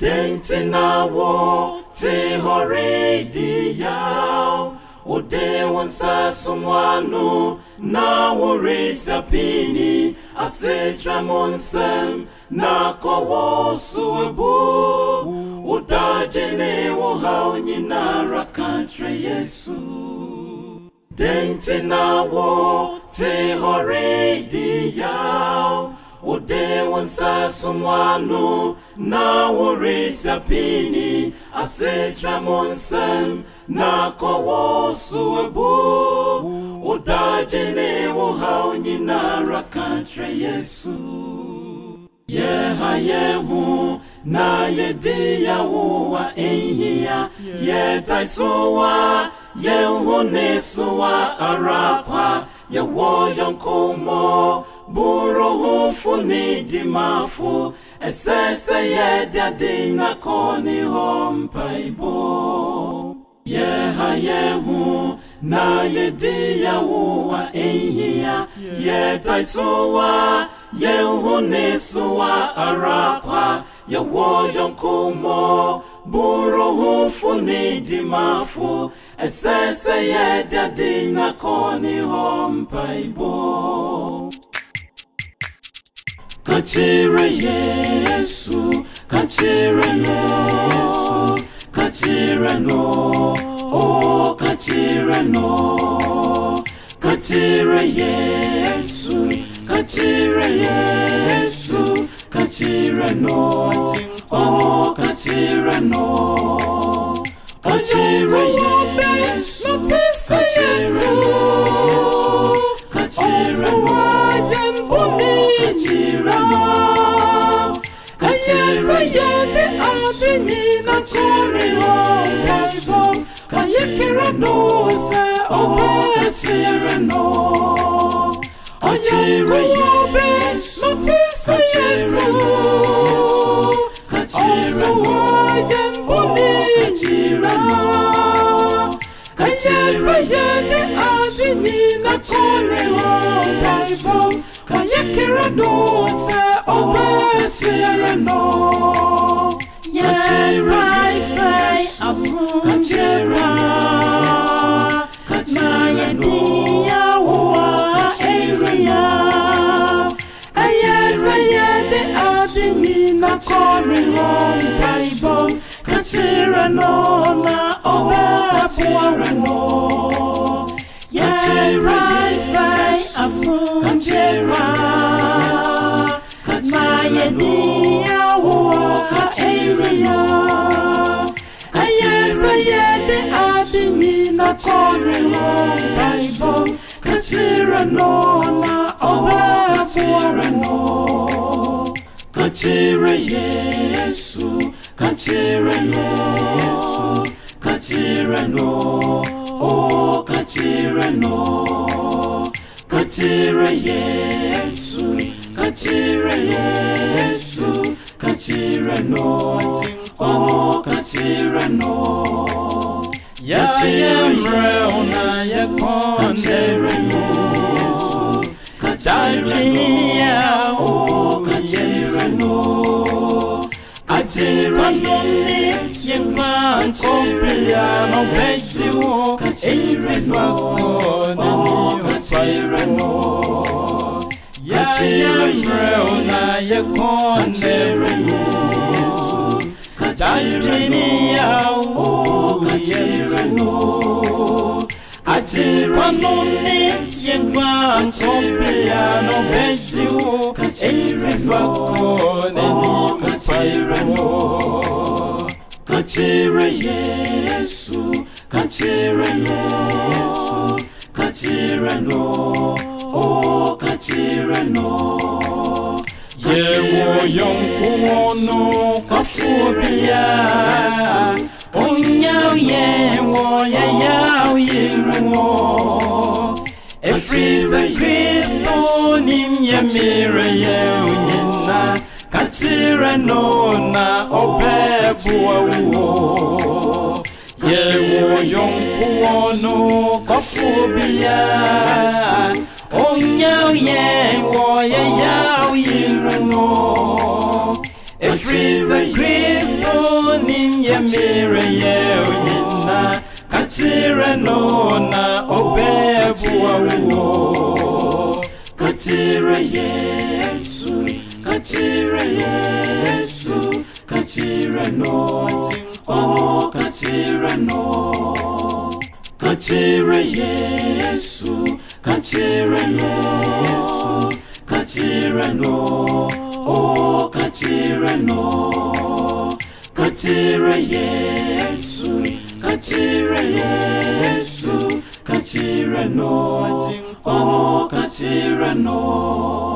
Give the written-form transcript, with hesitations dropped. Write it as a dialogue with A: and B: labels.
A: Denti na wo te hore di yao Ode wansa sumwanu na wore sapini Asetra monsem na kowo suebu Udajene wo hao nyina rakantre Yesu Denti na wo te hore di yao Ode wansa sumwanu na wore sapini Asetra monsem na kowo suebu Udajene wo hao nyina rakantre Yesu Yehu na yedia wa enhia Yetaisuwa Yehunesuwa arapa Yewoyon komo Buru funi dimafu Esese yedadina koni hompaibo Yehu na yedia wa enhia Yetaisuwa Yehunesuwa arapa Yewoyon komo Buru funi dimafu Esese yedadina koni hompaibo Kachire Yesu, kachire Yesu, kachire no, oh kachire no, kachire Yesu, kachire Yesu, kachire no, oh kachire no, kachire Yesu, kachire Yesu, kachire no. Kachira yende abini na kore Yesu Kayekira no se obesira no Kachira Yesu Kachira Yesu Kachira no Kachira no Kachira yende abini na kore Yesu Kayekira no se obesira no Kachira Yesu Kachira na yedia wa eria Kachira yede adini na kore Bible Kachira no na obesira no Kachira Yesu Kachira na yedia wa eria Kachira yede adini na kore Bible Kachira no na obesira no Kachira Yesu Kachira Yesu Kachira no oh kachira no Kachira Yesu Kachira Yesu Kachira no oh kachira no Kachira ona yakondera Yesu Kachira oh kachira no Kachira Yesu yema kopia no besiwo Kachira oh kachira no Kachira ona yakondera Yesu Kachira oh kachira no Kachira yema kopia no besiwo Kachira oh kachira no Kachira Yesu Kachira Yesu Kachira no oh kachira no Yewo yonkuwono kafubia Onyao yewo yayao yeruwo Efriza Kristo nimyemire yeonyina Kachira no na obebuwa uwo Yewo yonkuwono kafubia Onyao yewo yayao yeruwo Efriza Kristo nyamire ye unyina kachire no na obebuwa wo kachire Yesu kachire Yesu kachire no oh kachire no kachire Yesu kachire Yesu kachire no oh kachire no kachire Yesu kachire Yesu kachire no oh kachire no